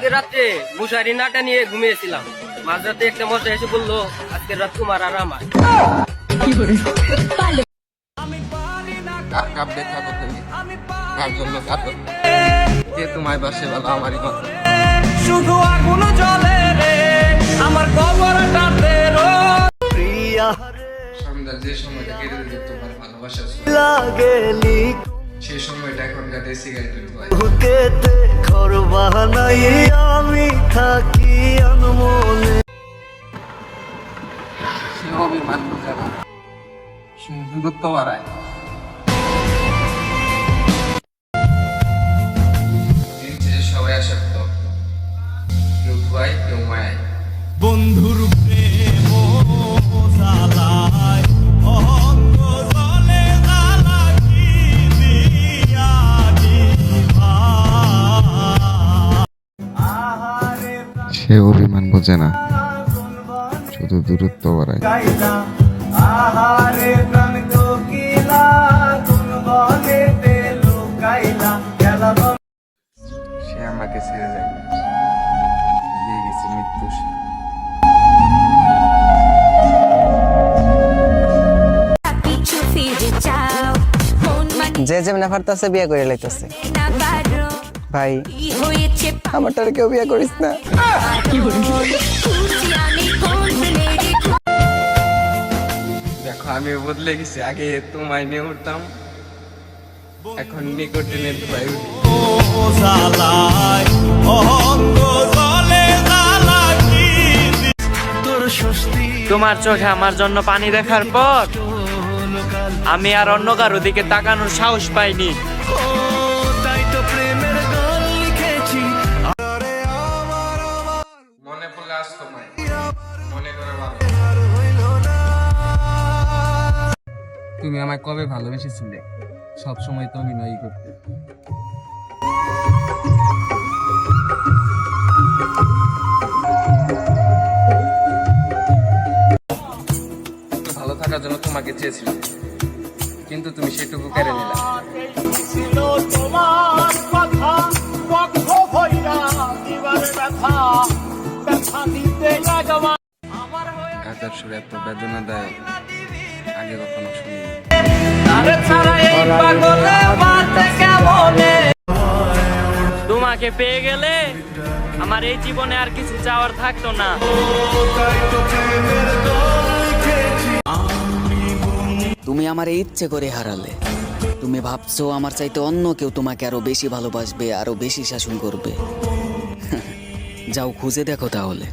কালকে রাত্রে মশারি নাটা নিয়ে ঘুমিয়েছিলাম। মাঝরাতে একটা মশা এসে বললো আজকের রাত তোমার আর আমার। কার কাপ দেখা তুমি কার জন্য কাঁদো যে তোমায় বাসে ভালো আমারই কথা শুধু আগুন জ্বলে রে আমার কবরটাতে প্রিয়া সন্ধ্যা যে সময়টা কেটে দিত তোমার ভালোবাসা লাগেলি সেই সময়টা এখন কাটে সিগারেটের ধোঁয়ায়। বুকেতে ঘর বানাই আমি থাকি আনমনে সে অভিমান বুঝে না, সে দূরত্ব বাড়ায়। দিন শেষে সবাই আসক্ত, কেউ ধোয়ায় কেউ মায়ায়। বন্ধুর প্রেম জ্বালায় অঙ্গ জলে জ্বালাকি দিয়া দিবা আহারে সে অভিমান বোঝে না, শুধু দূরত্ব বাড়ায়। গাইলা আহারে প্রাণ কোকিলা কোন বনেতে লুকাইলা গেলা সে আমাকে ছেড়ে যায়, দিয়ে গেছে মৃত্যু। পিছু ফিরে যাও মন মানে যে যেমনে পারতাছে বিয়ে করে লাইতাছে। না পারো ভাই কি হয়েছে আমারটারে কেউ বিয়ে করিস না। খুঁজি আমি কোন মেরে দেখো আমি বদলে গেছি, আগে তোমায় নিয়ে উঠতাম, এখন নিকোটিনের ধোঁয়ায় উঠি। জ্বালায় অঙ্গ জলে জ্বালাকি তোর স্বস্তি তোমার চোখে আমার জন্য পানি দেখার পর আমি আর অন্য কারো দিকে তাকানোর সাহস পাইনি। তাই তো প্রেমের গান লিখেছি মনে পড়লে আজ তোমায় মনে করে ভালো। তুমি আমায় কবে ভালোবেসেছিলে? সব সময় তো অভিনয়ই করতে। ভালো থাকার জন্য তোমাকে চেয়েছিলাম, কিন্তু তুমি সেটুকু কেড়ে নিলে। ছিল তোমার কথা বক্ষ ভইরা দিবার ব্যথা ব্যথা দিতে লাগবা গাজার সুর এত বেদনা দেয় আগে কখনো শুনিনি। আরে ছাড়া এই পাগলে বাঁচে কেমনে? তোমাকে পেয়ে গেলে আমার এই জীবনে আর কিছু চাওয়ার থাকতো না। তুমি আমার ইচ্ছে করে হারালে। তুমি ভাবছো আমার চাইতে অন্য কেউ তোমাকে আরো বেশি ভালোবাসবে, আরো বেশি শাসন করবে। যাও খুঁজে দেখো তাহলে।